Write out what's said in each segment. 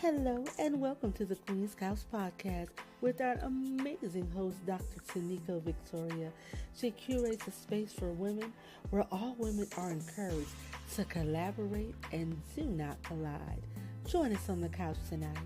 Hello and welcome to the Queen's Couch Podcast with our amazing host, Dr. Tanika Victoria. She curates a space for women where all women are encouraged to collaborate and do not collide. Join us on the couch tonight.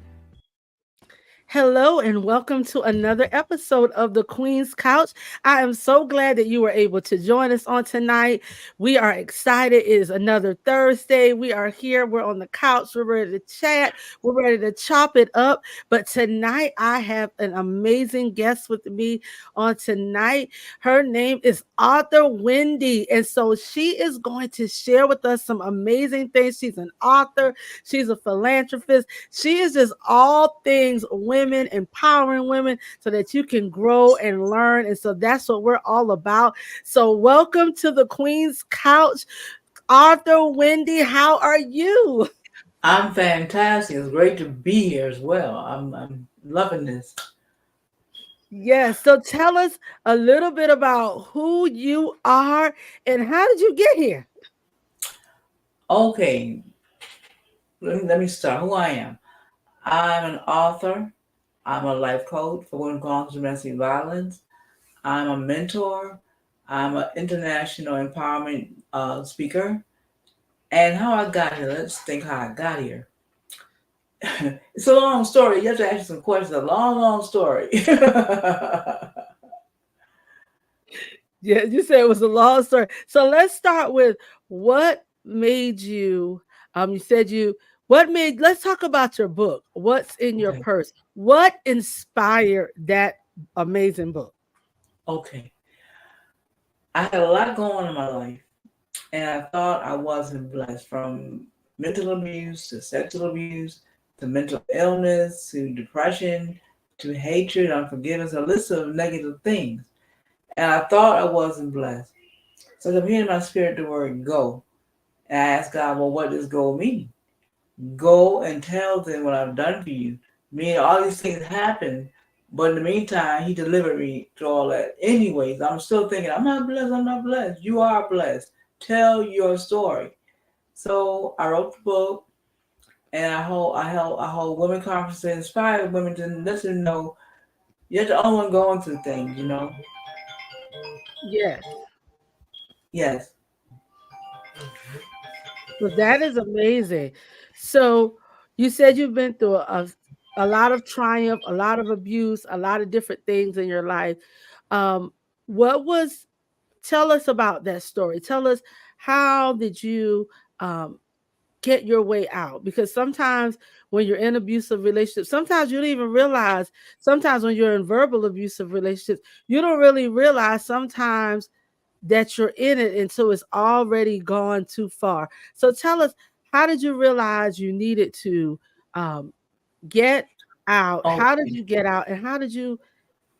Hello and welcome to another episode of the Queen's Couch. I am so glad that you were able to join us on tonight. We are excited. It is another Thursday. We are here. We're on the couch. We're ready to chat. We're ready to chop it up. But tonight I have an amazing guest with me on tonight. Her name is author Wendye. And so she is going to share with us some amazing things. She's an author. She's a philanthropist. She is just all things women, empowering women so that you can grow and learn. And so that's what we're all about. So, welcome to the Queen's Couch. Arthur, Wendye, how are you? I'm fantastic. It's great to be here as well. I'm loving this. Yes. So, tell us a little bit about who you are and how did you get here? Okay, let me start. Who I am. I'm an author. I'm a life coach for women going through domestic violence. I'm a mentor. I'm an international empowerment speaker. And how I got here, let's think how I got here. It's a long story. You have to ask some questions. A long, long story. Yeah, you said it was a long story. So let's start with what made you you said you what made let's talk about your book. What's in your Okay. purse? What inspired that amazing book? Okay. I had a lot going on in my life. And I thought I wasn't blessed, from mental abuse to sexual abuse to mental illness to depression to hatred, unforgiveness, a list of negative things. And I thought I wasn't blessed. So I'm hearing in my spirit the word go. And I asked God, well, what does go mean? Go and tell them what I've done for you. Meaning all these things happen, but in the meantime, He delivered me to all that. Anyways, I'm still thinking, I'm not blessed, I'm not blessed. You are blessed. Tell your story. So I wrote the book, and I hold women conferences to inspire women to let them know you're the only one going through things. Yes. Yes. So that is amazing. So you said you've been through a lot of triumph, a lot of abuse, a lot of different things in your life. Um, what was tell us about that story. Tell us how did you um get your way out, because sometimes when you're in abusive relationships, sometimes you don't even realize, sometimes when you're in verbal abusive relationships, you don't really realize sometimes that you're in it until it's already gone too far. So tell us, how did you realize you needed to um, get out? How did Okay. you get out, and how did you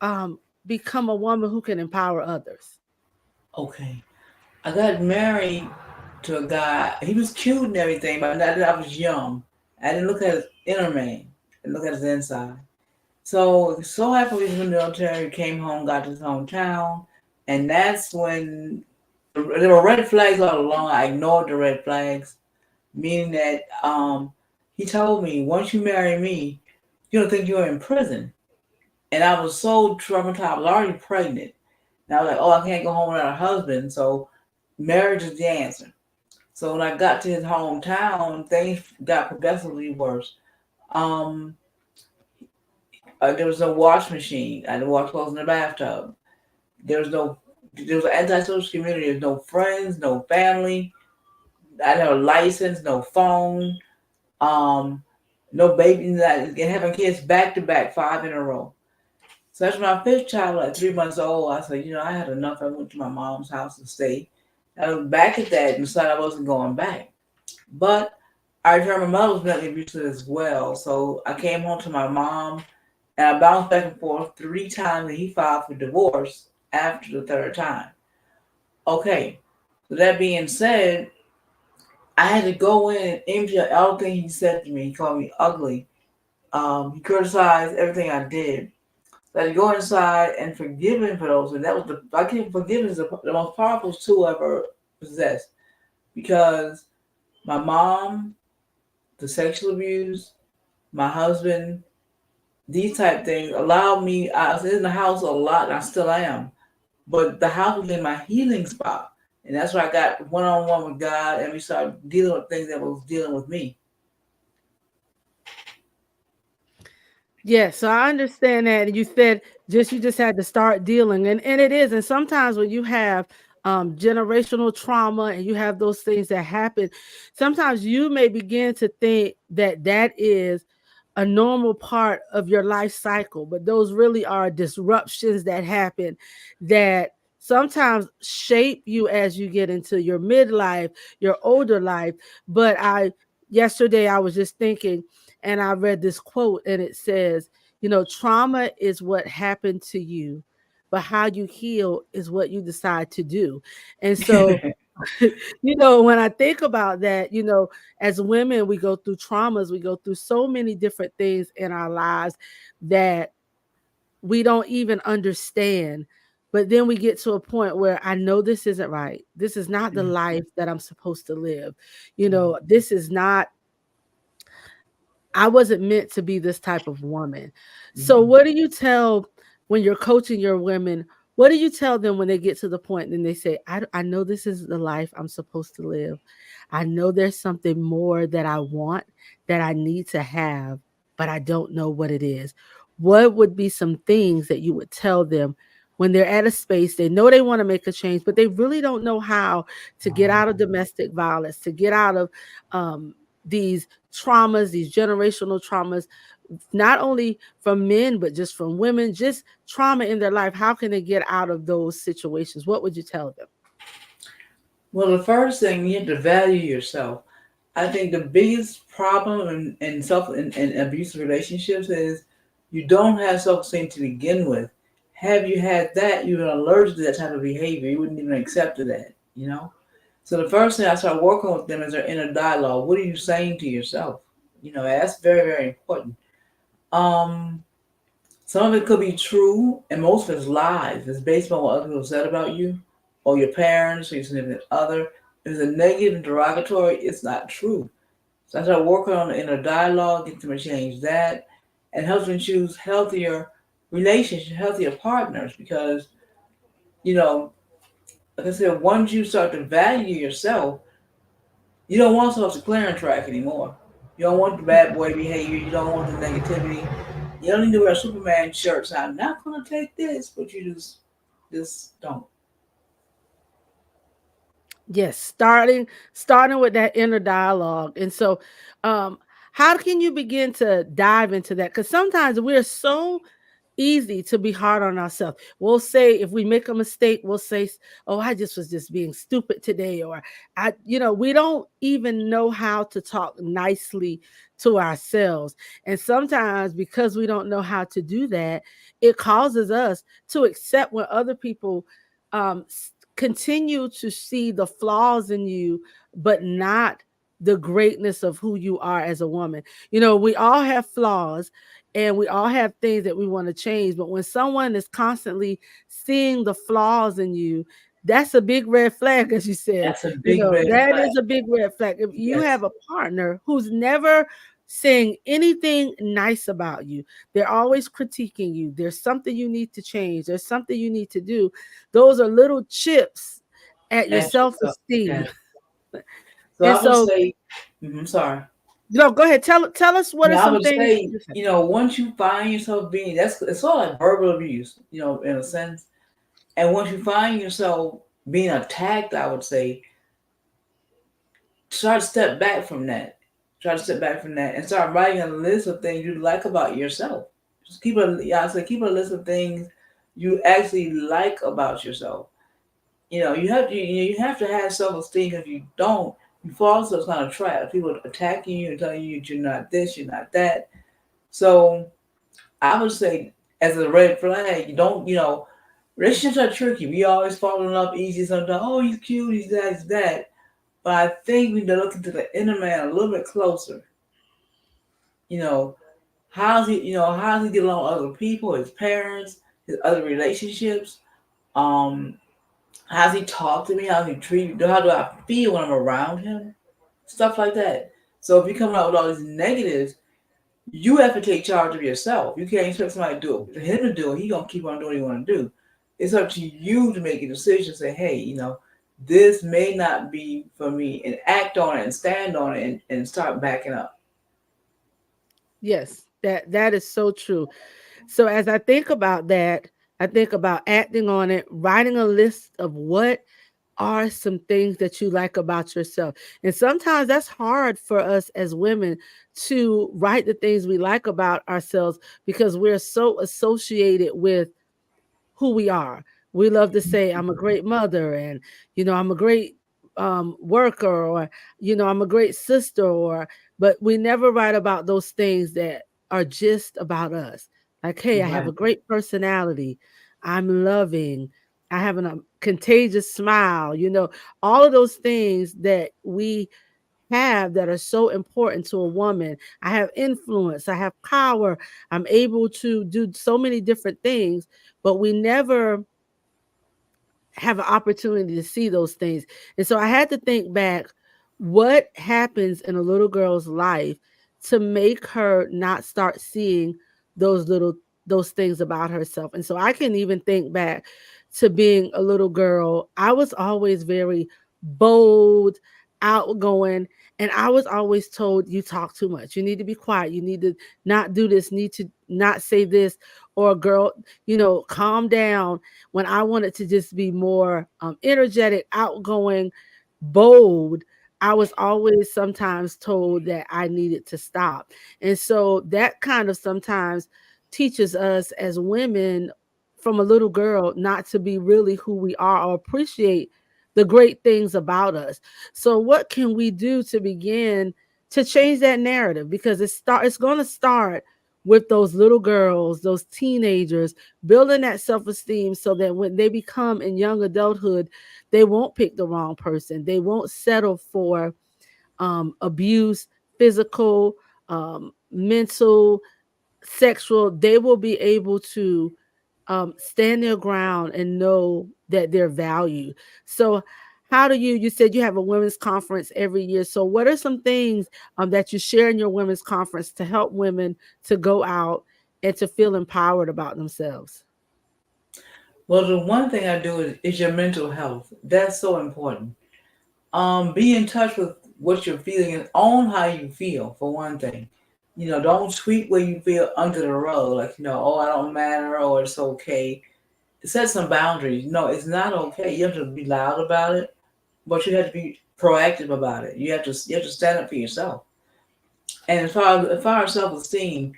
um, become a woman who can empower others? Okay. I got married to a guy. He was cute and everything, but I was young. I didn't look at his inner man. I didn't look at his inside. So happened he was in the military, came home, got to his hometown, and that's when there were red flags all along. I ignored the red flags, meaning that he told me, once you marry me, you don't think you're in prison. And I was so traumatized. I was already pregnant. And I was like, oh, I can't go home without a husband. So marriage is the answer. So when I got to his hometown, things got progressively worse. Um, there was no wash machine. I had to wash clothes in the bathtub. There was no, there was an antisocial community. There's no friends, no family. I didn't have a license, no phone, um, no baby. Having kids back to back, 5 in a row. So that's my fifth child, like 3 months old. I said, I had enough. I went to my mom's house to stay. I was back at that and decided I wasn't going back. But I heard my mother was mentally abusive as well. So I came home to my mom, and I bounced back and forth 3 times, and he filed for divorce after the third time. Okay, so that being said, I had to go in and empty out everything he said to me. He called me ugly. He criticized everything I did. So I had to go inside and forgive him for those. And that was I think forgiveness is the most powerful tool I ever possessed, because my mom, the sexual abuse, my husband, these type things allow me. I was in the house a lot, and I still am. But the house became my healing spot, and that's where I got one on one with God, and we started dealing with things that was dealing with me. Yeah, so I understand that. And you said you just had to start dealing. And it is. And sometimes when you have generational trauma and you have those things that happen, sometimes you may begin to think that that is a normal part of your life cycle, but those really are disruptions that happen that sometimes shape you as you get into your midlife, your older life. But yesterday I was just thinking, and I read this quote, and it says, trauma is what happened to you, but how you heal is what you decide to do. And so, when I think about that, as women, we go through traumas, we go through so many different things in our lives that we don't even understand. But then we get to a point where I know this isn't right. This is not the life that I'm supposed to live. This is not, I wasn't meant to be this type of woman. So, Mhm. what do you tell when you're coaching your women? What do you tell them when they get to the point and they say, I know this is the life I'm supposed to live. I know there's something more that I want, that I need to have, but I don't know what it is. What would be some things that you would tell them when they're at a space, they know they want to make a change, but they really don't know how to get out of domestic violence, to get out of these traumas, these generational traumas, not only from men, but just from women, just trauma in their life. How can they get out of those situations? What would you tell them? Well, the first thing you have to value yourself. I think the biggest problem in in abusive relationships is you don't have self esteem to begin with. Have you had that, you're allergic to that type of behavior. You wouldn't even accept that, you know? So the first thing I start working with them is their inner dialogue. What are you saying to yourself? That's very, very important. Um, some of it could be true, and most of it's lies. It's based on what other people said about you, or your parents, or your significant other. If it's a negative and derogatory, it's not true. So I start working on the inner dialogue, get them to change that, and help them choose healthier relationships, healthier partners. Because, you know, like I said, once you start to value yourself, you don't want yourself to clearance track anymore. You don't want the bad boy behavior. You don't want the negativity. You don't need to wear Superman shirts. I'm not gonna take this, but you just don't. Yes, starting with that inner dialogue. And so how can you begin to dive into that? Because sometimes we're so easy to be hard on ourselves. We'll say, if we make a mistake, we'll say, "Oh, I just was just being stupid today," or we don't even know how to talk nicely to ourselves. And sometimes because we don't know how to do that, it causes us to accept when other people continue to see the flaws in you, but not the greatness of who you are as a woman. We all have flaws and we all have things that we want to change. But when someone is constantly seeing the flaws in you, that's a big red flag, as you said. That's a big red That flag. is a big red flag. If you Yes, have a partner who's never saying anything nice about you, they're always critiquing you. There's something you need to change, there's something you need to do. Those are little chips at your ask self yourself. esteem. Yes. So And I would so, say, sorry. no, go ahead. Tell us what are No, I some would things say, you say. once you find yourself being, that's it's sort of like verbal abuse, in a sense. And once you find yourself being attacked, I would say, try to step back from that. Try to step back from that and start writing a list of things you like about yourself. Just keep a list of things you actually like about yourself. You have to have self esteem. If you don't, you fall into this kind of trap. People attacking you and telling you you're not this, you're not that. So I would say, as a red flag, you don't, relationships are tricky. We always fall in love easy sometimes. Oh, he's cute, he's that, he's that. But I think we need to look into the inner man a little bit closer. You know, how's he get along with other people, his parents, his other relationships. Um, how's he talk to me? How's he treat me? How do I feel when I'm around him? Stuff like that. So if you're coming out with all these negatives, You have to take charge of yourself. You can't expect somebody to do it. For him to do it, he gonna keep on doing what he want to do. It's up to you to make a decision. Say, hey, this may not be for me, and act on it and stand on it and start backing up. Yes, that is so true. So as I think about that, I think about acting on it, writing a list of what are some things that you like about yourself. And sometimes that's hard for us as women to write the things we like about ourselves because we're so associated with who we are. We love to say, I'm a great mother, and, I'm a great worker, or, I'm a great sister, but we never write about those things that are just about us. Like, hey, I have Right. a great personality. I'm loving. I have a contagious smile, all of those things that we have that are so important to a woman. I have influence, I have power, I'm able to do so many different things, but we never have an opportunity to see those things. And so I had to think back, what happens in a little girl's life to make her not start seeing those little those things about herself. And so I can even think back to being a little girl. I was always very bold, outgoing, and I was always told, you talk too much. You need to be quiet. You need to not do this, need to not say this, or girl, calm down, when I wanted to just be more energetic, outgoing, bold. I was always sometimes told that I needed to stop. And so that kind of sometimes teaches us as women from a little girl not to be really who we are or appreciate the great things about us. So what can we do to begin to change that narrative? Because it's going to start with those little girls, those teenagers, building that self-esteem so that when they become in young adulthood, they won't pick the wrong person. They won't settle for abuse, physical, mental, sexual. They will be able to stand their ground and know that they're valued. So, how do you said you have a women's conference every year. So, what are some things that you share in your women's conference to help women to go out and to feel empowered about themselves? Well, the one thing I do is your mental health. That's so important. Be in touch with what you're feeling and own how you feel, for one thing. Don't sweep where you feel under the rug, like, oh, I don't matter, or it's okay. Set some boundaries. No, it's not okay. You have to be loud about it, but you have to be proactive about it. You have to stand up for yourself. And as far as self-esteem,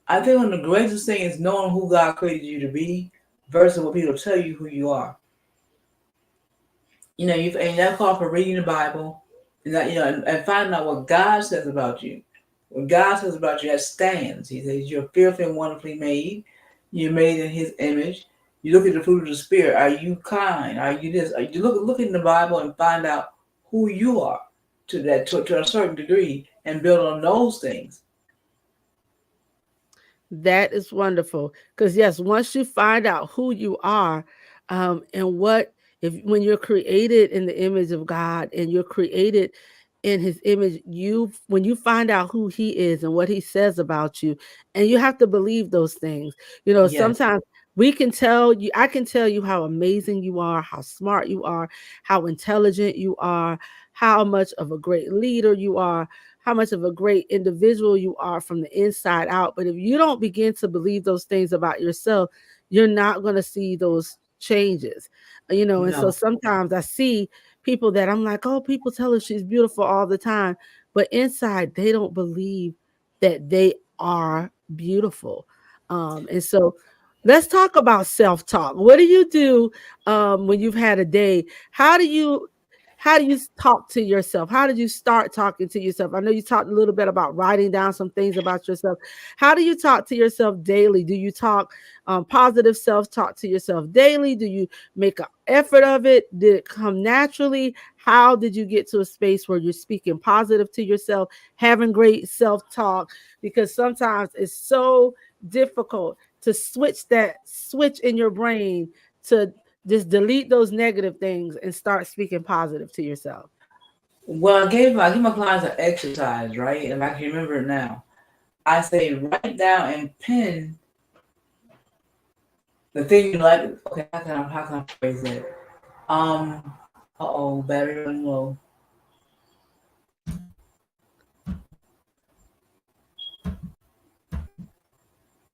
I think one of the greatest things is knowing who God created you to be versus what people tell you who you are. And that's called for reading the Bible, and and finding out what God says about you. What God says about you, that stands. He says you're fearfully and wonderfully made. You're made in His image. You look at the fruit of the Spirit. Are you kind? Are you this? You look in the Bible and find out who you are to a certain degree, and build on those things. That is wonderful. Because yes, once you find out who you are, and what if when you're created in the image of God and you're created in his image, you when you find out who he is and what he says about you, and you have to believe those things. Yes. Sometimes we can tell you, I can tell you how amazing you are, how smart you are, how intelligent you are, how much of a great leader you are, how much of a great individual you are from the inside out. But if you don't begin to believe those things about yourself, you're not going to see those changes. And so No. sometimes I see people that I'm like, oh, people tell her she's beautiful all the time, but inside they don't believe that they are beautiful. And so let's talk about self-talk. What do you do when you've had a day? How do you talk to yourself? How did you start talking to yourself? I know you talked a little bit about writing down some things about yourself. How do you talk to yourself daily? Do you talk positive self-talk to yourself daily? Do you make an effort of it? Did it come naturally? How did you get to a space where you're speaking positive to yourself, having great self-talk? Because sometimes it's so difficult to switch that switch in your brain to just delete those negative things and start speaking positive to yourself. Well, I gave my clients an exercise, right? And I can remember it now. I say write down and pen the thing you like. Okay, how can I phrase it? Um, battery running low.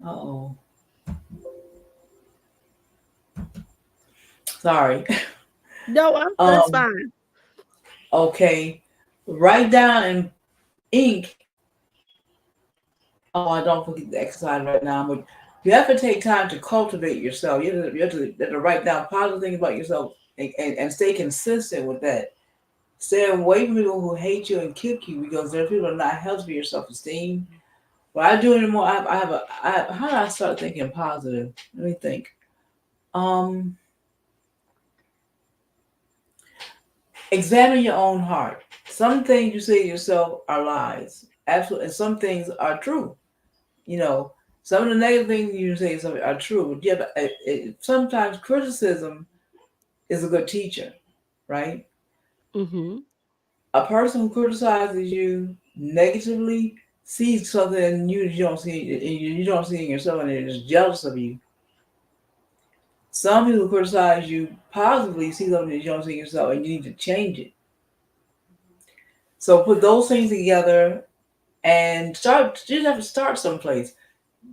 Uh oh, sorry. No, that's um, fine. okay, write down in ink. Oh, I don't forget the exercise right now, but you have to take time to cultivate yourself. You have to write down positive things about yourself and stay consistent with that. Stay away from people who hate you and kick you because they're people who are not healthy for your self esteem. What I do anymore, how do I start thinking positive? Let me think. Um, Examine your own heart. Some things you say to yourself are lies, absolutely, and some things are true. You know, some of the negative things you say to yourself are true. But yeah, sometimes criticism is a good teacher, right? Mhm. A person who criticizes you negatively sees something in you that you don't see in yourself, and they're just jealous of you. Some people criticize you positively, see something that you don't see in yourself, and you need to change it. So put those things together and start. You just have to start someplace.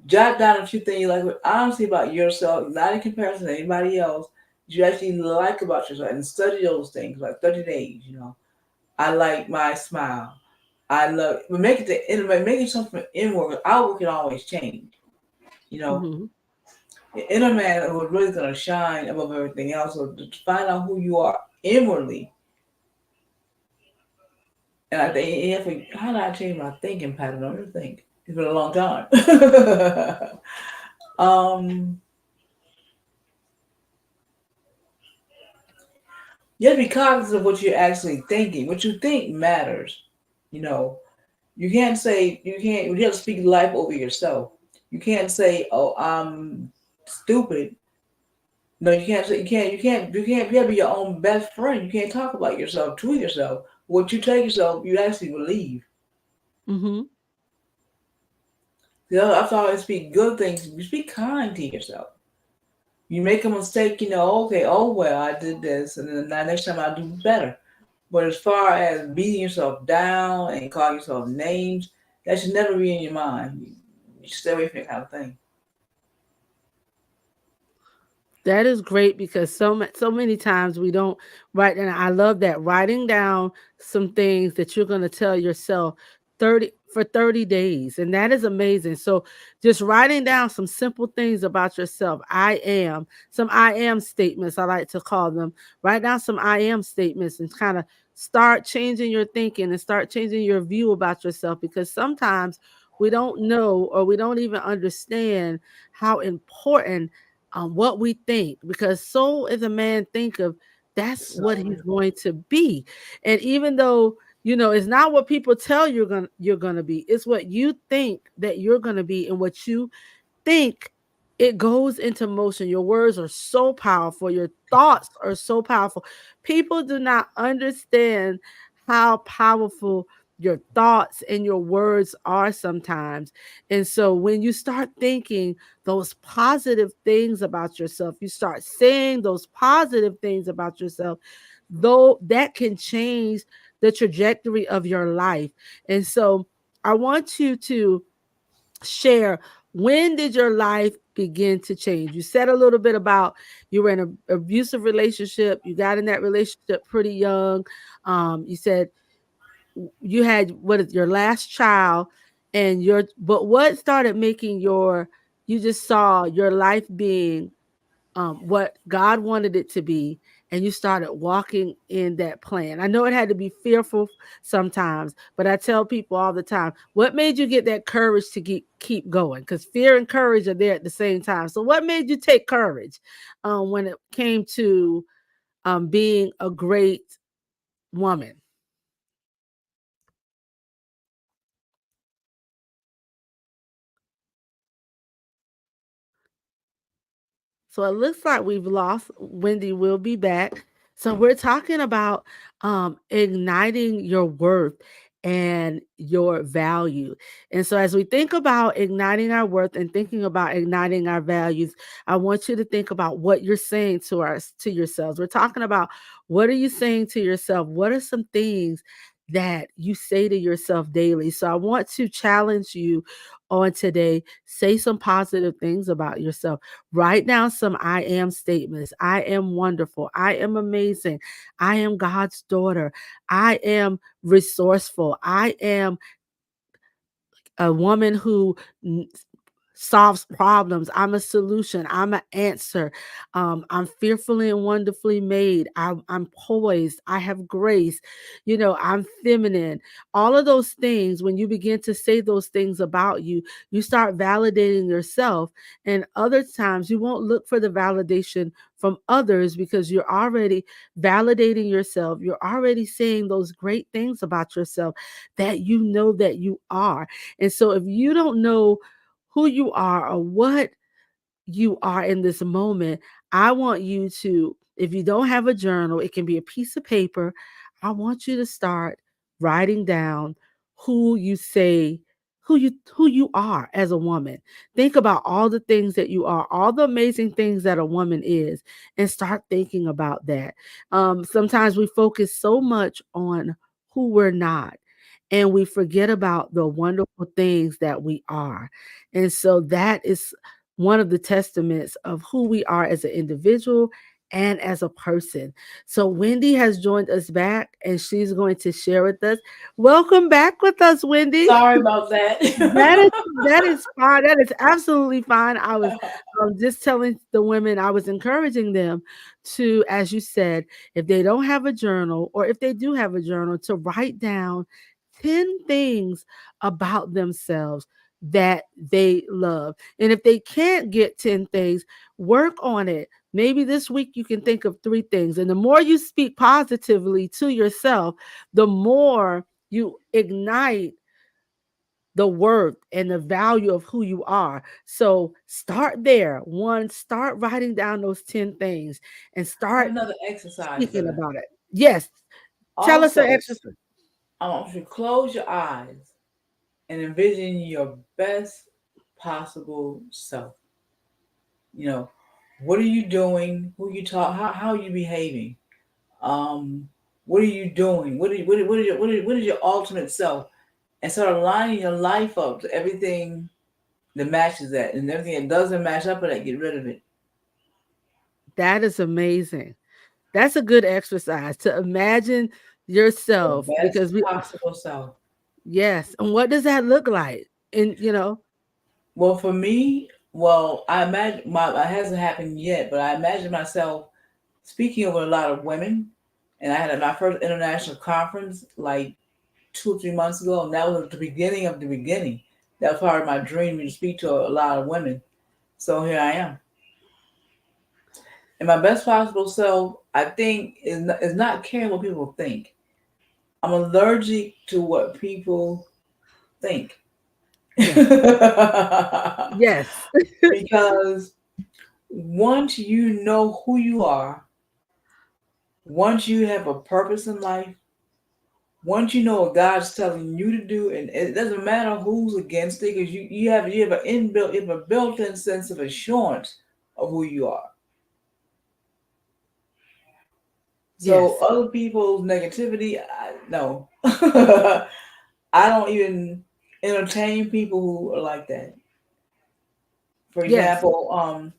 Jot down a few things you like honestly about yourself, not in comparison to anybody else. You actually like about yourself, and study those things like 30 days. I like my smile. I love, but make it the inner, make it something inward. Outward can always change. You know, Mhm. the inner man who's really gonna shine above everything else. So to find out who you are inwardly, and I think how did I change my thinking pattern? I don't think it's been a long time. um, you have to be cognizant of what you're actually thinking. What you think matters. You know, you have to speak life over yourself. You can't say, "Oh, I'm stupid." No, you can't say you gotta be your own best friend. You can't talk about yourself to yourself. What you tell yourself, you actually believe. Mhm. I've always speak good things. You speak kind to yourself. You make a mistake, okay, oh well, I did this, and then the next time I'll do better. But as far as beating yourself down and calling yourself names, that should never be in your mind. You stay away from that kind of thing. That is great because so many times we don't write, and I love that writing down some things that you're going to tell yourself 30 days, and that is amazing. So just writing down some simple things about yourself. Some I am statements, I like to call them. Write down some I am statements and kind of start changing your thinking and start changing your view about yourself, because sometimes we don't know or we don't even understand how important what we think, because so is a man think of, that's So what he's going to be. And even though it's not what people tell you're gonna be, it's what you think that you're gonna be, and what you think, it goes into motion. Your words are so powerful, your thoughts are so powerful. People do not understand how powerful your thoughts and your words are sometimes. And so when you start thinking those positive things about yourself, you start saying those positive things about yourself, though that can change the trajectory of your life. And so I want you to share, when did your life begin to change? You said a little bit about you were in an abusive relationship, you got in that relationship pretty young. You said you had what is your last child, and your but what started making you just saw your life being what God wanted it to be, and you started walking in that plan. I know it had to be fearful sometimes, but I tell people all the time, what made you get that courage to keep going? Because fear and courage are there at the same time. So, what made you take courage when it came to being a great woman? So it looks like we've lost Wendy. Will be back. So we're talking about igniting your worth. and your value. And so, as we think about igniting our worth and thinking about igniting our values, I want you to think about what you're saying to yourselves. We're talking about what are you saying to yourself? What are some things that you say to yourself daily? So, I want to challenge you on today. Say some positive things about yourself. Write down some I am statements. I am wonderful. I am amazing. I am God's daughter. I am resourceful. I am a woman who solves problems. I'm a solution. I'm an answer. I'm fearfully and wonderfully made. I'm poised. I have grace. I'm feminine. All of those things, when you begin to say those things about you, you start validating yourself. And other times, you won't look for the validation from others because you're already validating yourself. You're already saying those great things about yourself that you know that you are. And so, if you don't know who you are or what you are in this moment, I want you to, if you don't have a journal, it can be a piece of paper. I want you to start writing down who you say, who you are as a woman. Think about all the things that you are, all the amazing things that a woman is, and start thinking about that. Sometimes we focus so much on who we're not, and we forget about the wonderful things that we are. And so that is one of the testaments of who we are as an individual and as a person. So Wendye has joined us back and she's going to share with us. Welcome back with us, Wendye. Sorry about that. That is that is fine. That is absolutely fine. I was just telling the women, I was encouraging them to, as you said, if they don't have a journal or if they do have a journal, to write down 10 things about themselves that they love. And if they can't get 10 things, work on it. Maybe this week you can think of 3 things. And the more you speak positively to yourself, the more you ignite the worth and the value of who you are. So start there. One, start writing down those 10 things and I have start another exercise for speaking that. about it. Yes. Tell us an Also, exercise. I want you to close your eyes and envision your best possible self. You know, what are you doing? Who you talk? How are you behaving? Um, what are you doing? What is your ultimate self? And start aligning your life up to everything that matches that, and everything that doesn't match up with that, get rid of it. That is amazing. That's a good exercise to imagine The yourself best because we possible self. yes. And what does that look like? And Well, for me, well, I imagine it hasn't happened yet, but I imagine myself speaking over a lot of women, and I had my first international conference like 2 or 3 months ago, and that was the beginning of the beginning. That was part of my dream to speak to a lot of women. So here I am, and my best possible self, I think, is not caring what people think. I'm allergic to what people think. yes. Yes. Because once you know who you are, once you have a purpose in life, once you know what God's telling you to do, and it doesn't matter who's against it, because you have a built-in sense of assurance of who you are. So Yes. other people's negativity, no, I don't even entertain people who are like that. For Yes. example,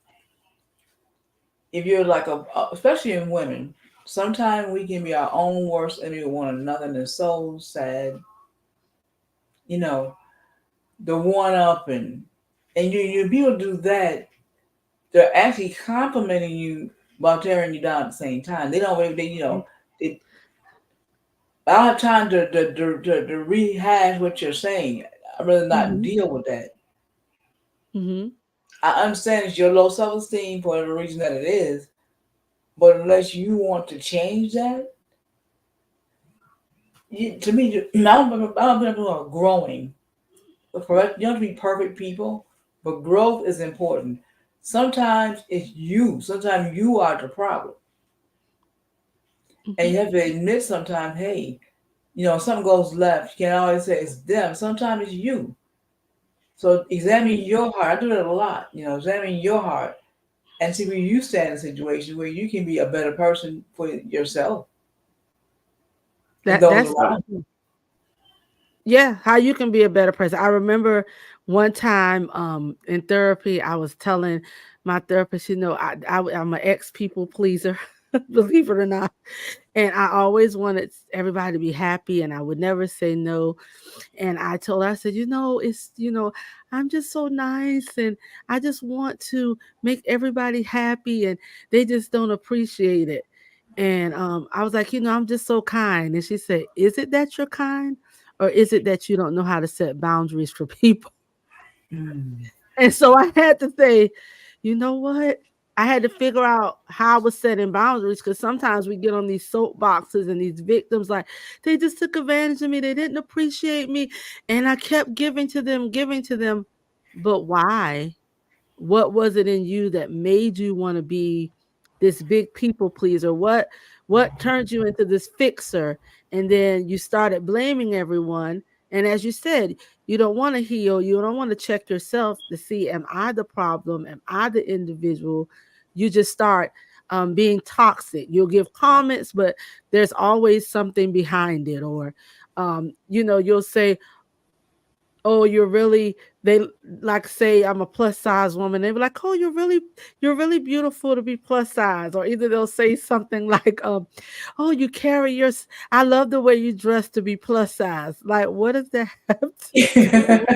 if you're like especially in women, sometimes we can be our own worst enemy with one another, and it's so sad. You know, the one up and you people do that. They're actually complimenting you while tearing you down at the same time. They don't really, they, I don't have time to rehash what you're saying. I'd rather not Mhm. deal with that. Mhm. I understand it's your low self-esteem for the reason that it is, but unless you want to change that, to me, I don't think people are growing. You don't have to be perfect people, but growth is important. Sometimes it's you. Sometimes you are the problem, and Mhm. you have to admit sometimes, hey. Something goes left, you can't always say it's them. Sometimes it's you. So examine your heart. I do that a lot. Examine your heart and see where you stand in a situation where you can be a better person for yourself and those That's so around true. Yeah, how you can be a better person. I remember one time in therapy, I was telling my therapist, I'm an ex people pleaser, believe it or not. And I always wanted everybody to be happy and I would never say no. And I told her, I said, I'm just so nice and I just want to make everybody happy and they just don't appreciate it. And I was like, I'm just so kind. And she said, is it that you're kind? Or is it that you don't know how to set boundaries for people? you. Mm. And so I had to say, you know what? I had to figure out how I was setting boundaries because sometimes we get on these soapboxes and these victims like they just took advantage of me. They didn't appreciate me. And I kept giving to them. But why? What was it in you that made you want to be this big people pleaser? What turned you into this fixer? And then you started blaming everyone. And as you said, you don't want to heal. You don't want to check yourself to see, am I the problem? Am I the individual? You just start being toxic. You'll give comments, but there's always something behind it. Or, you'll say, oh, you're really, they like say I'm a plus size woman. They be like, oh, you're really beautiful to be plus size. Or either they'll say something like, oh, you carry I love the way you dress to be plus size. Like, what does that have to do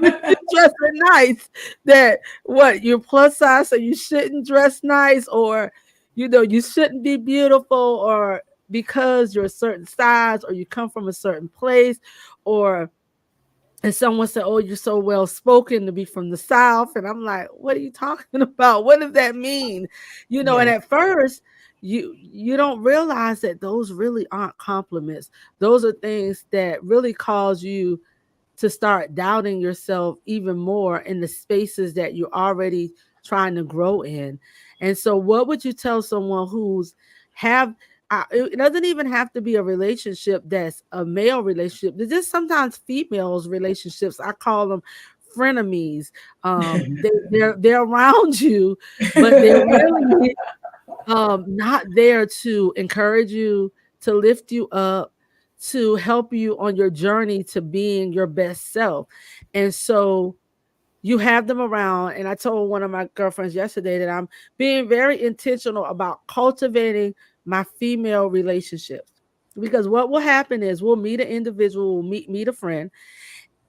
with you dressing nice? That what you're plus size, so you shouldn't dress nice, or you shouldn't be beautiful, or because you're a certain size, or you come from a certain place, or and someone said, "Oh, you're so well spoken to be from the South." And I'm like, "What are you talking about? What does that mean?" And Yes. at first, you don't realize that those really aren't compliments. Those are things that really cause you to start doubting yourself even more in the spaces that you're already trying to grow in. And so what would you tell someone who's have it doesn't even have to be a relationship that's a male relationship. There's just sometimes females relationships. I call them frenemies. They're around you, but they're really not there to encourage you, to lift you up, to help you on your journey to being your best self. And so you have them around. And I told one of my girlfriends yesterday that I'm being very intentional about cultivating my female relationships. Because what will happen is we'll meet an individual, we'll meet a friend,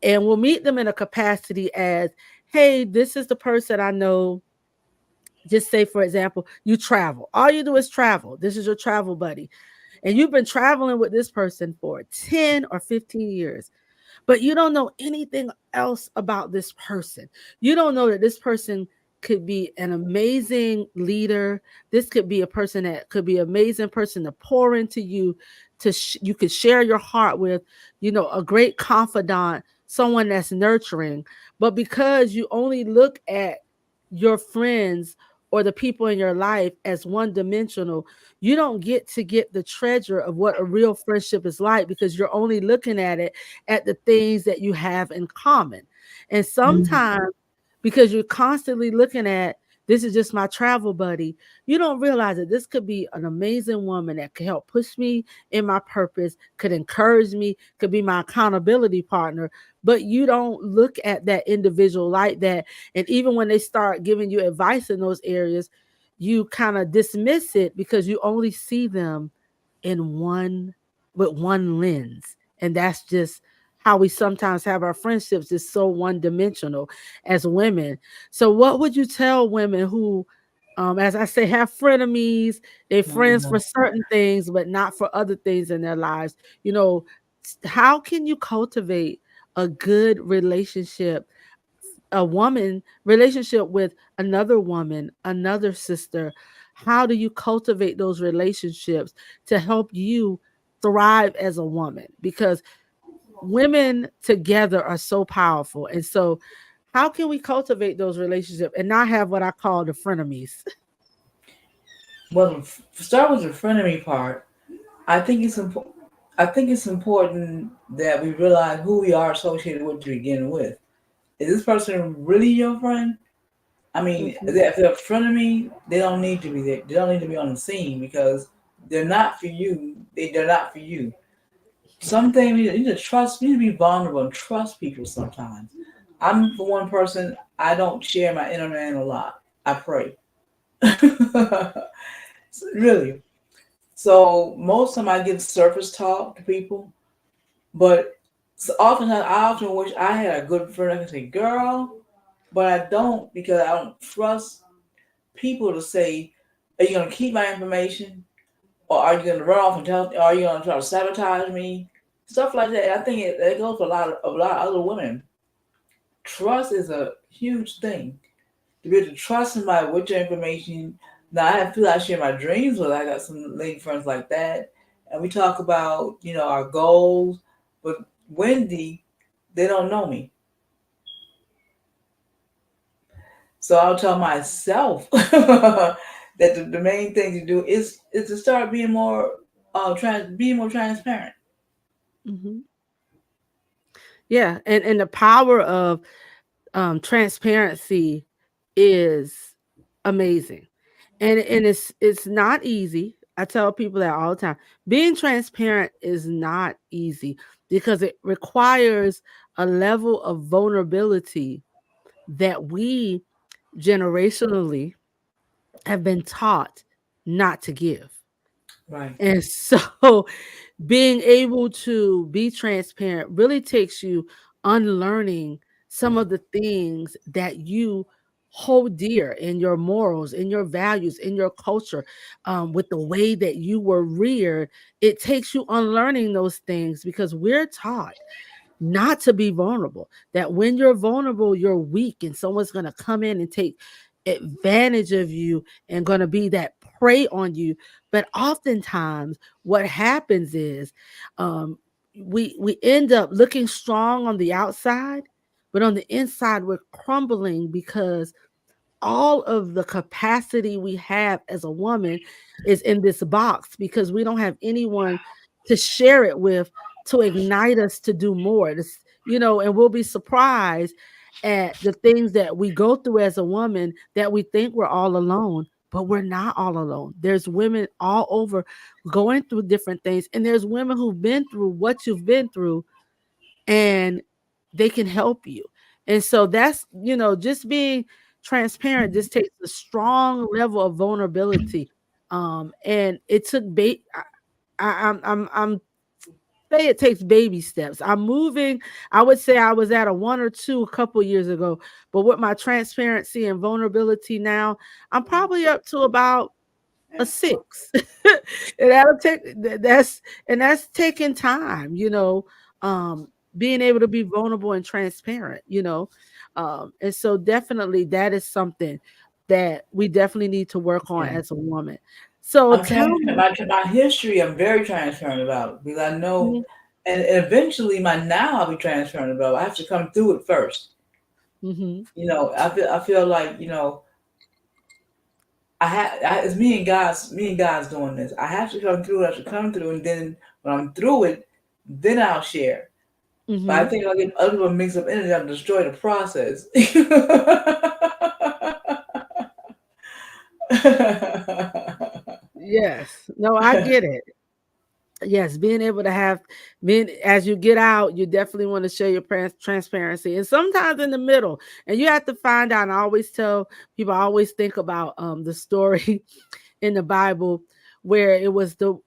and we'll meet them in a capacity as, hey, this is the person I know. Just say, for example, you travel. All you do is travel. This is your travel buddy. And you've been traveling with this person for 10 or 15 years, but you don't know anything else about this person. You don't know that this person could be an amazing leader. This could be a person that could be an amazing person to pour into you, you could share your heart with, a great confidant, someone that's nurturing. But because you only look at your friends or the people in your life as one dimensional, you don't get the treasure of what a real friendship is like because you're only looking at the things that you have in common. And Mhm. sometimes because you're constantly looking at, this is just my travel buddy, you don't realize that this could be an amazing woman that could help push me in my purpose, could encourage me, could be my accountability partner. But you don't look at that individual like that. And even when they start giving you advice in those areas, you kind of dismiss it because you only see them in one with one lens. And that's just how we sometimes have our friendships, is so one dimensional as women. So what would you tell women who, as I say, have frenemies, they're friends for Mhm. certain things but not for other things in their lives? How can you cultivate a good relationship, a woman relationship with another woman, another sister? How do you cultivate those relationships to help you thrive as a woman? Because women together are so powerful. And so how can we cultivate those relationships and not have what I call the frenemies? Well, start with the frenemy part. I think it's important. I think it's important that we realize who we are associated with to begin with. Is this person really your friend? I mean, Mhm. if they're a friend of me, they don't need to be there. They don't need to be on the scene because they're not for you. They're not for you. Something you need to trust. You need to be vulnerable and trust people sometimes. I'm for one person. I don't share my inner man a lot. I pray. Really. So most of the time I give surface talk to people, but so oftentimes I often wish I had a good friend. I can say, "Girl," but I don't because I don't trust people to say, "Are you gonna keep my information, or are you gonna run off and tell? Or are you gonna try to sabotage me?" Stuff like that. I think it goes for a lot of other women. Trust is a huge thing. To be able to trust somebody with your information. Now I feel I share my dreams with. I got some lady friends like that, and we talk about our goals. But Wendye, they don't know me, so I'll tell myself that the main thing to do is to start being more being more transparent. Mhm. Yeah, and the power of transparency is amazing. And it's not easy. I tell people that all the time. Being transparent is not easy because it requires a level of vulnerability that we generationally have been taught not to give. Right, And so being able to be transparent really takes you unlearning some of the things that you hold dear in your morals, in your values, in your culture, with the way that you were reared. It takes you unlearning those things because we're taught not to be vulnerable. That when you're vulnerable, you're weak and someone's going to come in and take advantage of you and going to be that prey on you. But oftentimes, what happens is we end up looking strong on the outside, but on the inside, we're crumbling because all of the capacity we have as a woman is in this box because we don't have anyone to share it with to ignite us to do more. And we'll be surprised at the things that we go through as a woman that we think we're all alone, but we're not all alone. There's women all over going through different things, and there's women who've been through what you've been through and they can help you. And so that's, just being transparent just takes a strong level of vulnerability. And it took I'm say it takes baby steps. I'm moving. I would say I was at a one or two a couple years ago, but with my transparency and vulnerability now, I'm probably up to about a 6. And that'll take that's taking time, um, being able to be vulnerable and transparent, and so definitely that is something that we definitely need to work on yeah. as a woman. So I'm tell transparent. me. My history, I'm very transparent about because I know, Mhm, and eventually my now I'll be transparent about. I have to come through it first. mhm, I feel like it's me and God's doing this. I have to come through. I have to come through, and then when I'm through it, then I'll share. But I mhm. think I'll get other people mixed up in it. I'll destroy the process. Yes. No, I get it. Yes, being able to have being as you get out, you definitely want to show your transparency, and sometimes in the middle, and you have to find out. And I always tell people, I always think about the story in the Bible where it was the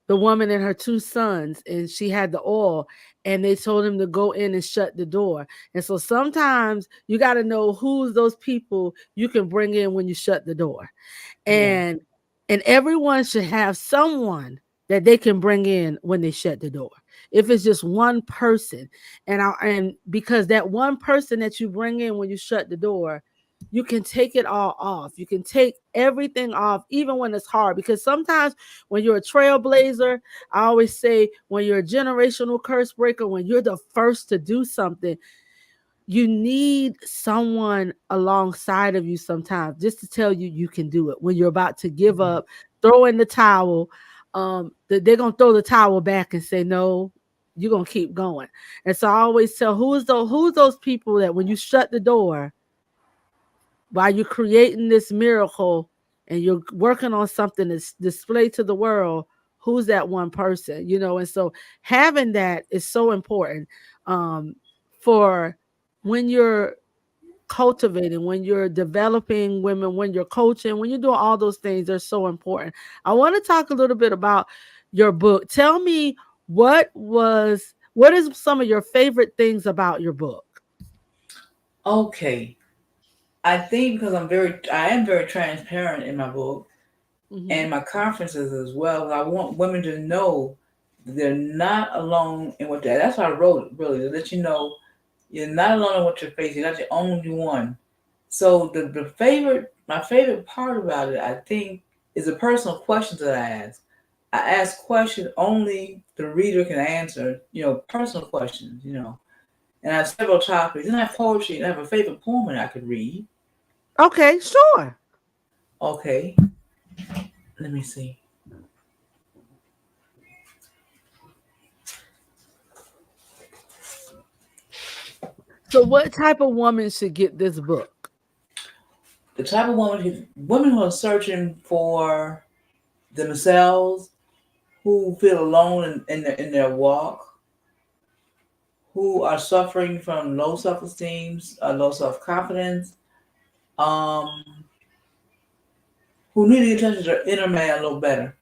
woman and her two sons, and she had the oil, and they told him to go in and shut the door. And so sometimes you got to know who's those people you can bring in when you shut the door, Yeah, and everyone should have someone that they can bring in when they shut the door. If it's just one person, and because that one person that you bring in when you shut the door, you can take it all off. You can take everything off, even when it's hard. Because sometimes when you're a trailblazer, I always say when you're a generational curse breaker, when you're the first to do something, you need someone alongside of you sometimes just to tell you you can do it when you're about to give yeah. up, throw in the towel. that they're gonna throw the towel back and say no, you're gonna keep going. And so I always tell who's those people that when you shut the door while you're creating this miracle and you're working on something that's displayed to the world, who's that one person, you know? And so having that is so important, um, for when you're cultivating, when you're developing women, when you're coaching, when you're doing all those things, they're so important. I want to talk a little bit about your book. Tell me what is some of your favorite things about your book? Okay. I think because I am very transparent in my book Hmm. and my conferences as well. I want women to know they're not alone in what they're. That's why I wrote it, really, to let you know you're not alone in what you're facing. You're not the only one. So my favorite part about it, I think, is the personal questions that I ask. I ask questions only the reader can answer. Personal questions. And I have several topics. And I have poetry, and I have a favorite poem that I could read. Okay, sure. Okay, let me see. So what type of woman should get this book? The type of women who are searching for themselves, who feel alone in their walk, who are suffering from low self-esteem, low self-confidence, um, who need to get in touch with their inner man a little better.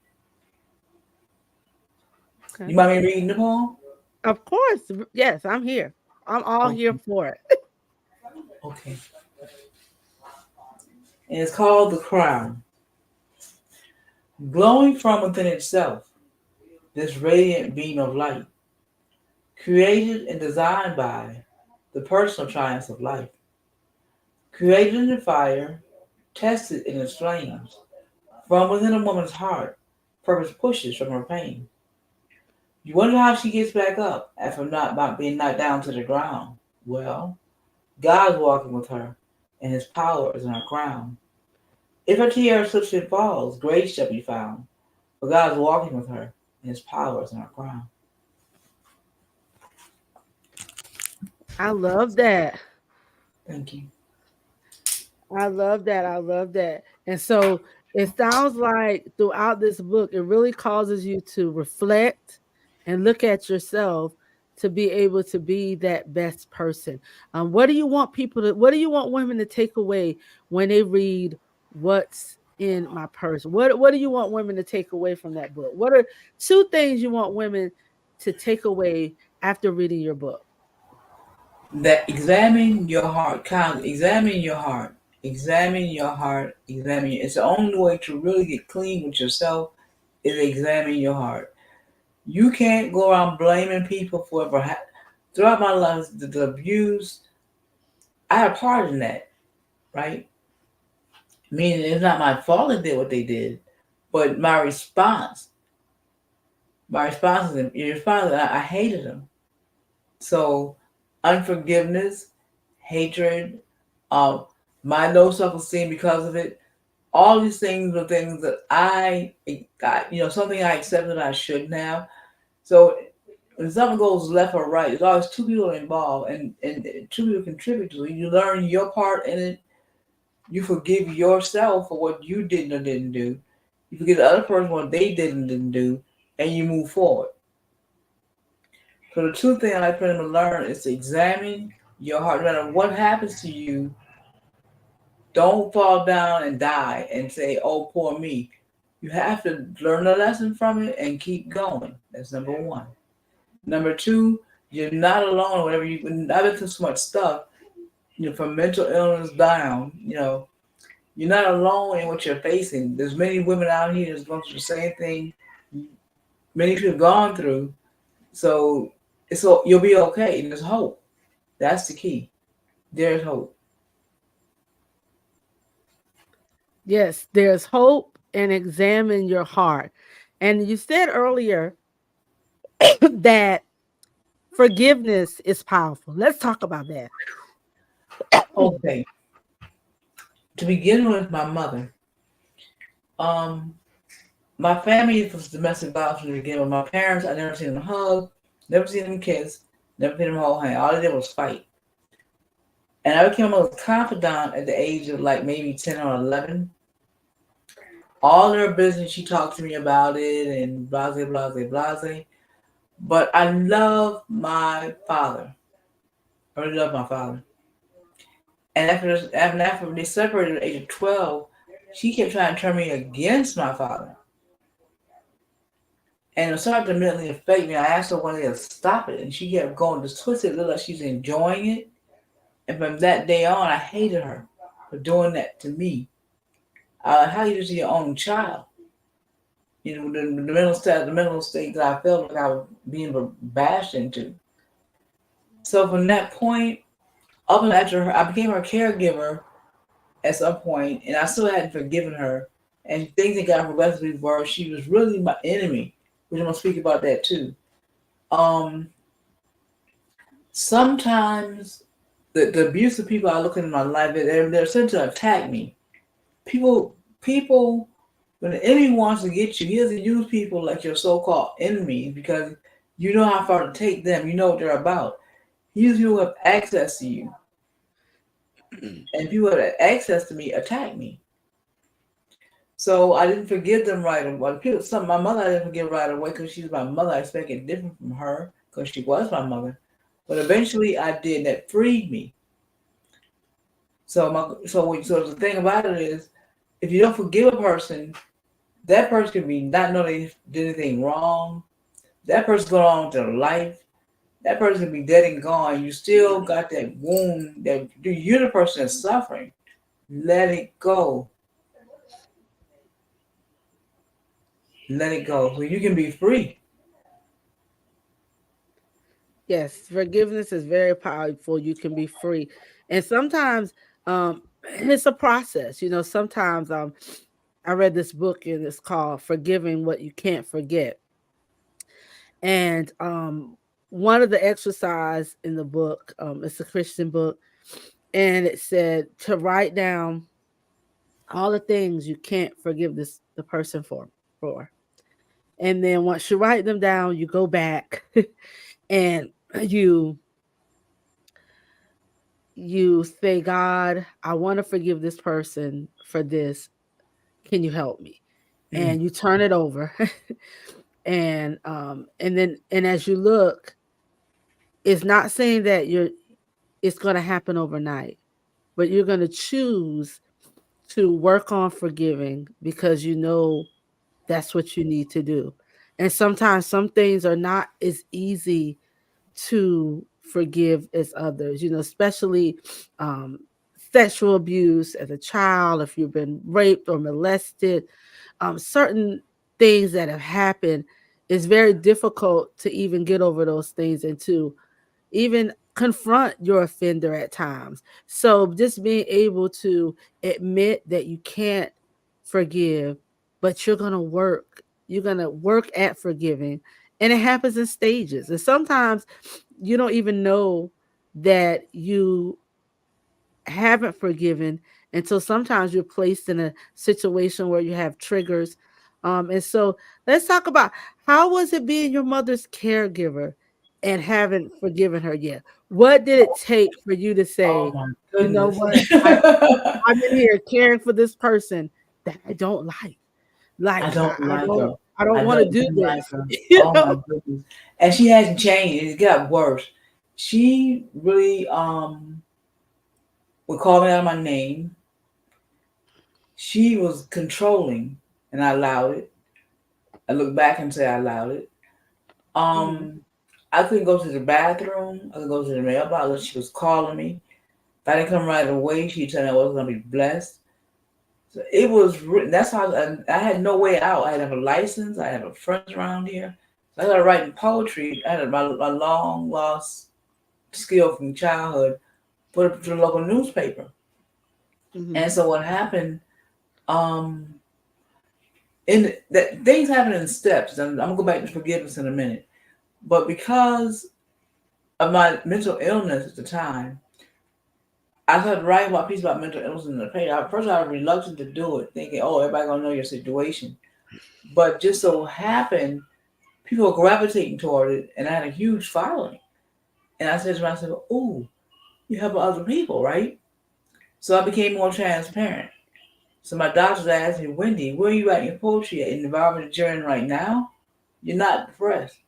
Okay. You mind me reading the poem? Of course. Yes, I'm here. I'm all here Okay, for it. okay. And it's called The Crown. Glowing from within itself, this radiant beam of light, created and designed by the personal triumphs of life, created in the fire, tested in its flames. From within a woman's heart, purpose pushes from her pain. You wonder how she gets back up after not being knocked down to the ground. Well, God's walking with her, and his power is in her crown. If her tiara slips and falls, grace shall be found. For God is walking with her, and his power is in her crown. I love that. Thank you. I love that. I love that. And so it sounds like throughout this book, it really causes you to reflect and look at yourself to be able to be that best person. What do you want women to take away when they read what's in my purse? What do you want women to take away from that book? What are two things you want women to take away after reading your book? That examine your heart, examine your heart, examine your heart, It's the only way to really get clean with yourself is examine your heart. You can't go around blaming people for throughout my life the abuse. I had part in that, right? Meaning it's not my fault they did what they did, but my response is your response. I hated them. So unforgiveness, hatred, um, my low self-esteem because of it. All these things are things that I got, something I accepted I shouldn't have. So when something goes left or right, there's always two people involved, and two people contribute to it. You learn your part in it. You forgive yourself for what you did or didn't do. You forgive the other person what they did and didn't do, and you move forward. So the two things I like for them to learn is to examine your heart. No matter what happens to you, don't fall down and die and say, "Oh, poor me." You have to learn a lesson from it and keep going. That's number one. Number two, you're not alone. Whatever I've been through so much stuff, from mental illness down. You're not alone in what you're facing. There's many women out here that's going through the same thing many people have gone through. So you'll be okay. And there's hope. That's the key. There's hope. Yes, there's hope and examine your heart. And you said earlier that forgiveness is powerful. Let's talk about that. Okay. To begin with, my mother. Um, my family was domestic violence from the beginning. With my parents, I never seen them hug, never seen them kiss, never seen them hold hands. All they did was fight. And I became a little confidant at the age of like maybe 10 or 11. All their business, she talked to me about it and blase, blase, blase. But I love my father. I really love my father. And after they separated at the age of 12, she kept trying to turn me against my father. And it started to mentally affect me. I asked her one day to stop it, and she kept going, just twisted, looked like she's enjoying it. And from that day on, I hated her for doing that to me. How you do to your own child? You know, the mental state that I felt like I was being bashed into. So from that point, up and after her, I became her caregiver at some point, and I still hadn't forgiven her. And things that got progressively worse. She was really my enemy. We're gonna speak about that too. Um, Sometimes the abusive people I look in my life, they're sent to attack me. People, when the enemy wants to get you, he doesn't use people like your so-called enemies because you know how far to take them. You know what they're about. He uses people who have access to you, and people that have access to me attack me. So I didn't forgive them right away. My mother I didn't forgive right away because she's my mother. I expected different from her because she was my mother. But eventually I did. That freed me. So the thing about it is, if you don't forgive a person, that person could be not know they did anything wrong. That person's going on with their life. That person could be dead and gone. You still got that wound. That you're the person that's suffering. Let it go. Let it go, so you can be free. Yes, forgiveness is very powerful. You can be free. And sometimes it's a process. Sometimes I read this book and it's called Forgiving What You Can't Forget. And one of the exercise in the book, it's a Christian book, and it said to write down all the things you can't forgive the person for. And then once you write them down, you go back and you you say, God, I want to forgive this person for this. Can you help me? Mm. And you turn it over. And as you look, it's not saying that it's going to happen overnight, but you're going to choose to work on forgiving because you know that's what you need to do. And sometimes some things are not as easy to forgive as others, especially um, sexual abuse as a child, if you've been raped or molested, certain things that have happened. It's very difficult to even get over those things and to even confront your offender at times. So just being able to admit that you can't forgive, but you're going to work at forgiving. And it happens in stages. And sometimes you don't even know that you haven't forgiven until sometimes you're placed in a situation where you have triggers. And so let's talk about, how was it being your mother's caregiver and haven't forgiven her yet? What did it take for you to Oh say, my you know goodness. what, I'm in here caring for this person that I don't like. I Like don't like her. I don't I want to don't do like this. her. you Oh my know? goodness. And she hasn't changed. It got worse. She really would call me out of my name. She was controlling, and I allowed it. I look back and say I allowed it. Mhm. Um I couldn't go to the bathroom. I could go to the mailbox. She was calling me. If I didn't come right away, she'd tell me I wasn't gonna be blessed. So it was. That's how I had no way out. I didn't have a license. I had no friends around here. So I started writing poetry. I had my long lost skill from childhood. Put it to the local newspaper. And Mhm. so what happened? Um, in that things happen in steps. And I'm gonna go back to forgiveness in a minute. But because of my mental illness at the time, I started writing about pieces about mental illness in the paper. First, I was reluctant to do it, thinking, "Oh, everybody gonna know your situation." But just so happened, people were gravitating toward it, and I had a huge following. And I said to myself, "Ooh, you help other people, right?" So I became more transparent. So my doctors asked me, "Wendye, where are you at in your poetry in the environment that you're in right now? You're not depressed."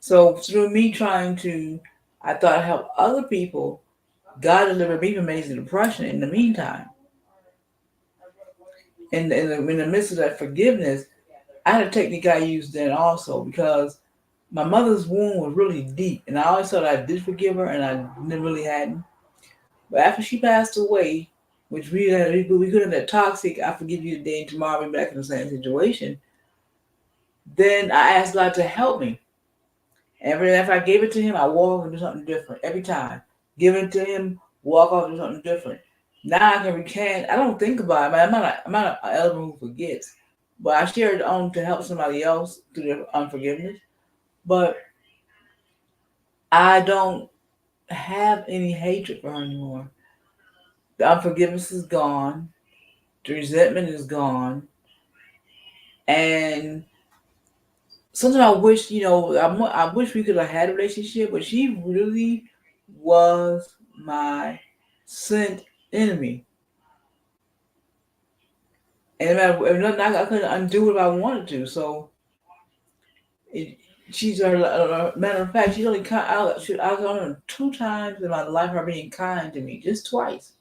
So through me trying to, I thought I help other people. God delivered me from major depression. In the meantime, in the midst of that forgiveness, I had a technique I used then also because my mother's wound was really deep, and I always thought I did forgive her, and I never really hadn't. But after she passed away, which we could have that toxic, I forgive you today and tomorrow we're back in the same situation. Then I asked God to help me. Every if I gave it to Him, I walk off and do something different every time. Give it to Him, walk off and do something different. Now I can recant. I don't think about it. I'm not an elder who forgets, but I share it on to help somebody else through their unforgiveness. But I don't have any hatred for her anymore. The unforgiveness is gone. The resentment is gone. And sometimes I wish, I wish we could have had a relationship, but she really was my sent enemy. And if nothing, I couldn't undo it if I wanted to. So it, she's a matter of fact, she's only kind. I was on her 2 times in my life, her being kind to me, just twice.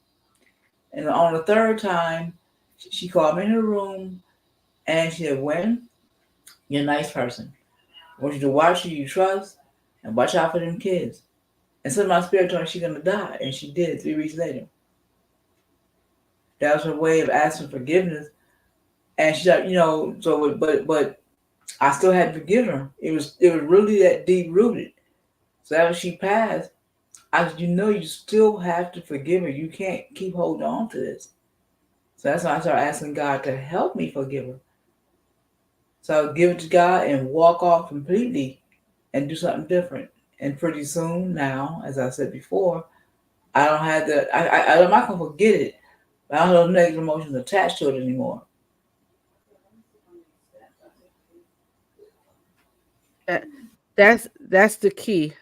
And on the third time, she called me in her room and she said, "When you're a nice person. I want you to watch who you trust and watch out for them kids." And so my spirit told her she's gonna die, and she did 3 weeks later. That was her way of asking forgiveness. And she said, so but I still had to forgive her. It was really that deep rooted. So after she passed, I said, you still have to forgive her. You can't keep holding on to this. So that's why I started asking God to help me forgive her. So I would give it to God and walk off completely and do something different. And pretty soon now, as I said before, I don't have the I'm not gonna forget it, but I don't have those negative emotions attached to it anymore. That, that's the key.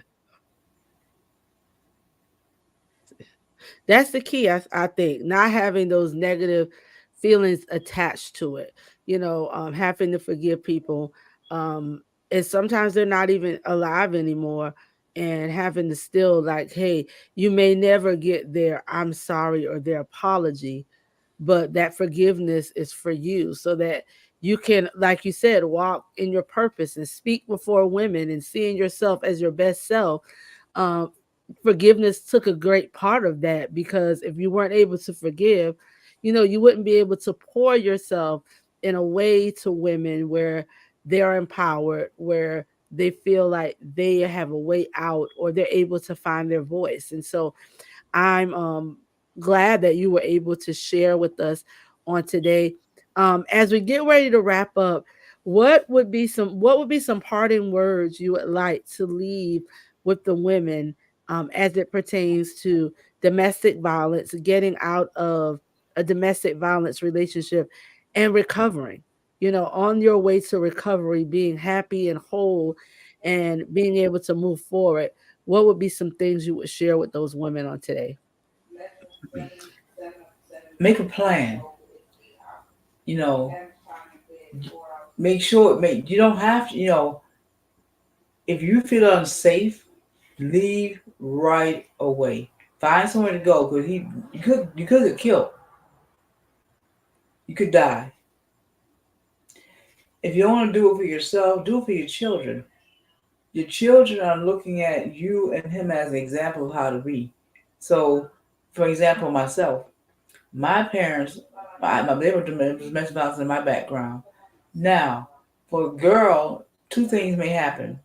That's the key, I think, not having those negative feelings attached to it. Having to forgive people, and sometimes they're not even alive anymore, and having to still like, hey, you may never get their "I'm sorry" or their apology, but that forgiveness is for you, so that you can, like you said, walk in your purpose and speak before women and seeing yourself as your best self. um, Forgiveness took a great part of that, because if you weren't able to forgive, you wouldn't be able to pour yourself in a way to women where they're empowered, where they feel like they have a way out, or they're able to find their voice. And so I'm glad that you were able to share with us on today. As we get ready to wrap up, what would be some parting words you would like to leave with the women, as it pertains to domestic violence, getting out of a domestic violence relationship, and recovering? On your way to recovery, being happy and whole, and being able to move forward. What would be some things you would share with those women on today? Make a plan. You know, make sure. Make you don't have to. If you feel unsafe, leave right away. Find somewhere to go because you could get killed. You could die. If you don't want to do it for yourself, do it for your children. Your children are looking at you and him as an example of how to be. So, for example, myself, my parents, they were domestic violence in my background. Now, for a girl, two things may happen.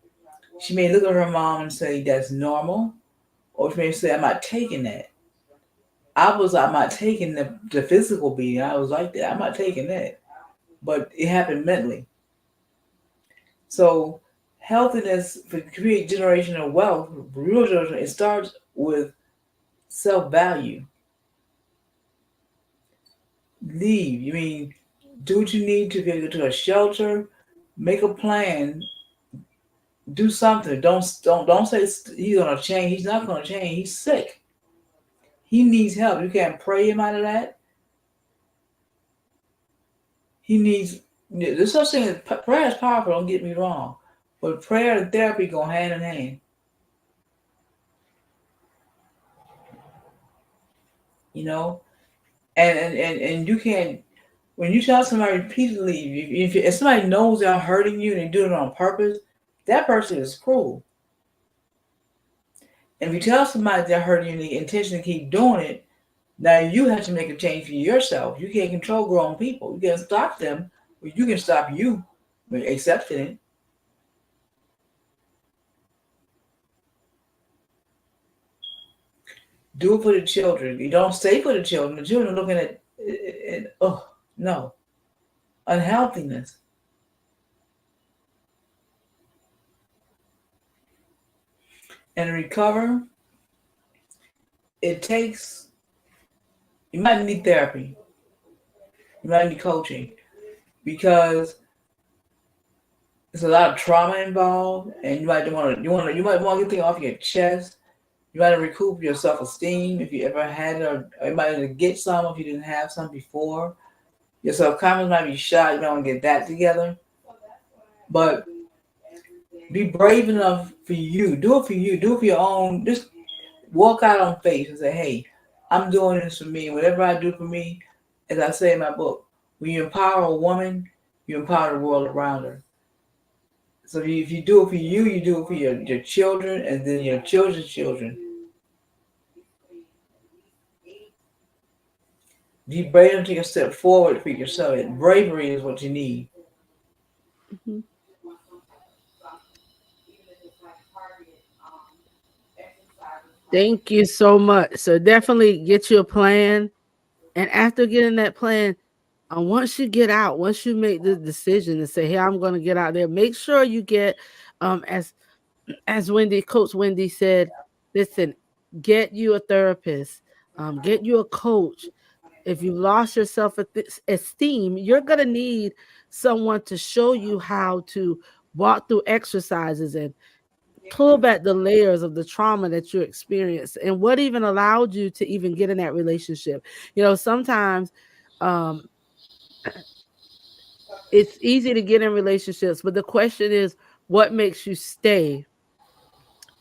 She may look at her mom and say that's normal, or she may say I'm not taking that. I'm not taking the physical beating. I was like that. I'm not taking that. But it happened mentally. So healthiness for create generational wealth, real generation, it starts with self value. Leave. You mean Do what you need to get to a shelter. Make a plan. Do something. Don't say he's gonna change. He's not gonna change. He's sick. He needs help. You can't pray him out of that. He needs. There's such thing as prayer is powerful. Don't get me wrong, but prayer and therapy go hand in hand. You know, and you can't. When you tell somebody repeatedly, if somebody knows they're hurting you and they do it on purpose, that person is cruel. And if you tell somebody they're hurting you and they intentionally keep doing it, now you have to make a change for yourself. You can't control grown people. You can't stop them, but you can stop you by accepting it. Do it for the children. You don't stay for the children. The children are looking at oh no, unhealthiness. And to recover, it takes. You might need therapy. You might need coaching because there's a lot of trauma involved, and you might want to get things off your chest. You might recoup your self-esteem if you ever had it, or you might need to get some if you didn't have some before. Your self-confidence might be shot. You might want to get that together. But be brave enough for you. Do it for you. Do it for your own. Just walk out on faith and say, "Hey, I'm doing this for me. Whatever I do for me," as I say in my book, when you empower a woman, you empower the world around her. So if you do it for you, you do it for your children and then your children's children. Be brave enough to take a step forward for yourself. Bravery is what you need. Mhm. Thank you so much. So definitely get you a plan. And after getting that plan, once you get out, once you make the decision to say, "Hey, I'm going to get out there," make sure you get, as Wendye, Coach Wendye said, listen, get you a therapist, get you a coach. If you lost your self esteem, you're going to need someone to show you how to walk through exercises and pull back the layers of the trauma that you experienced and what even allowed you to even get in that relationship. Sometimes um, it's easy to get in relationships, but the question is, what makes you stay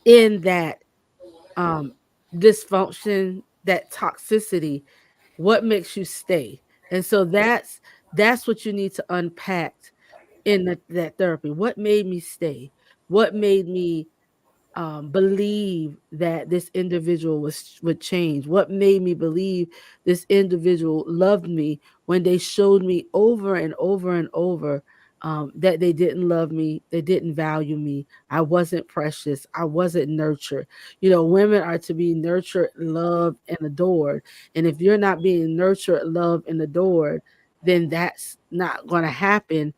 in that um, dysfunction, that toxicity? What makes you stay? And so that's what you need to unpack in that therapy. What made me stay? What made me believe that this individual would change? What made me believe this individual loved me when they showed me over and over and over that they didn't love me, they didn't value me, I wasn't precious, I wasn't nurtured. Women are to be nurtured, loved, and adored. And if you're not being nurtured, loved, and adored, then that's not going to happen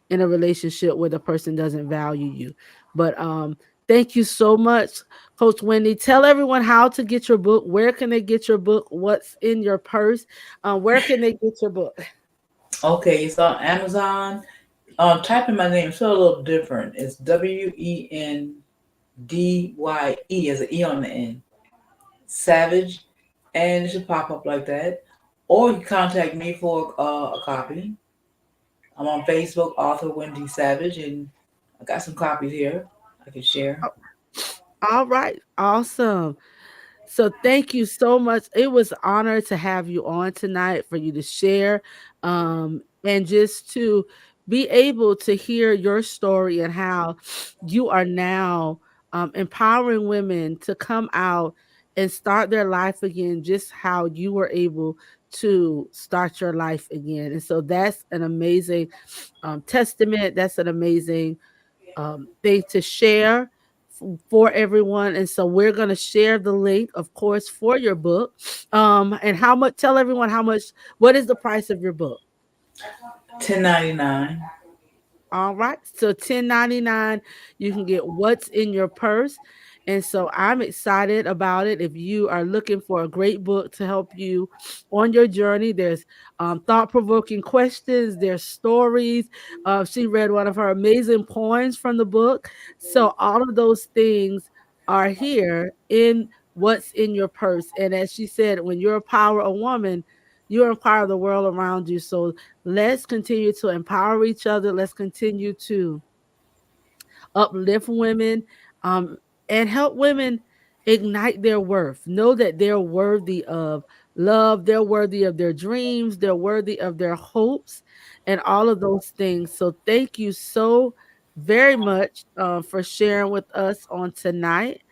in a relationship where the person doesn't value you. But thank you so much, Coach Wendye. Tell everyone how to get your book. Where can they get your book? What's in your purse? Where can they get your book? Okay, it's on Amazon. Type in my name. It's a little different. It's Wendye as an E on the end. Savage, and it should pop up like that. Or you can contact me for a copy. I'm on Facebook, author Wendye Savage, and I got some copies here I can share. Oh, all right, awesome. So thank you so much. It was an honor to have you on tonight, for you to share, and just to be able to hear your story and how you are now empowering women to come out and start their life again, just how you were able to start your life again. And so that's an amazing testament. That's an amazing thing to share for everyone. And so we're going to share the link, of course, for your book. And how much, tell everyone how much, what is the price of your book? 10.99. All right. So 10.99, you can get What's in Your Purse. And so I'm excited about it. If you are looking for a great book to help you on your journey, there's thought provoking questions, there's stories. She read one of her amazing poems from the book. So all of those things are here in what's in your purse. And as she said, when you empower a woman, you empower the world around you. So let's continue to empower each other. Let's continue to uplift women, um, and help women ignite their worth. Know that they're worthy of love, they're worthy of their dreams, they're worthy of their hopes, and all of those things. So, thank you so very much for sharing with us on tonight.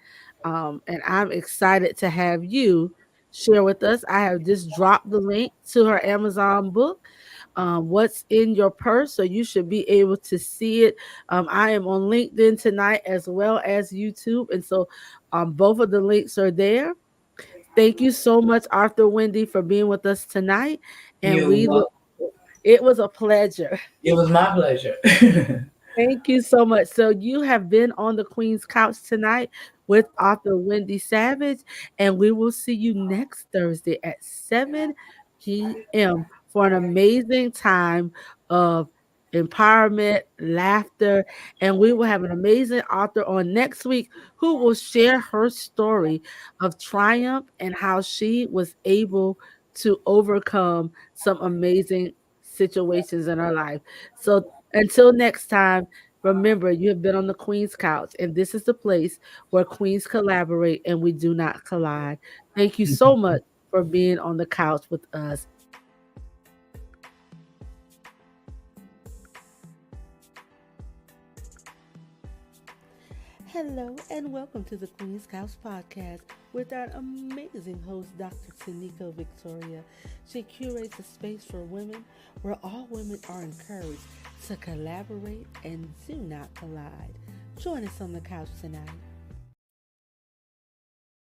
And I'm excited to have you share with us. I have just dropped the link to her Amazon book, What's in Your Purse. So you should be able to see it. I am on LinkedIn tonight as well as YouTube. And so both of the links are there. Thank you so much, Arthur Wendye, for being with us tonight. And You're we look, welcome. it was a pleasure. It was my pleasure. Thank you so much. So you have been on the Queen's Couch tonight with author Wendye Savage, and we will see you next Thursday at 7 p.m. for an amazing time of empowerment, laughter, and we will have an amazing author on next week who will share her story of triumph and how she was able to overcome some amazing situations in her life. So until next time, remember, you have been on the Queen's Couch, and this is the place where queens collaborate and we do not collide. Thank you so much for being on the couch with us. Hello, and welcome to the Queen's Couch podcast with our amazing host, Dr. Tanika Victoria. She curates a space for women where all women are encouraged to collaborate and do not collide. Join us on the couch tonight.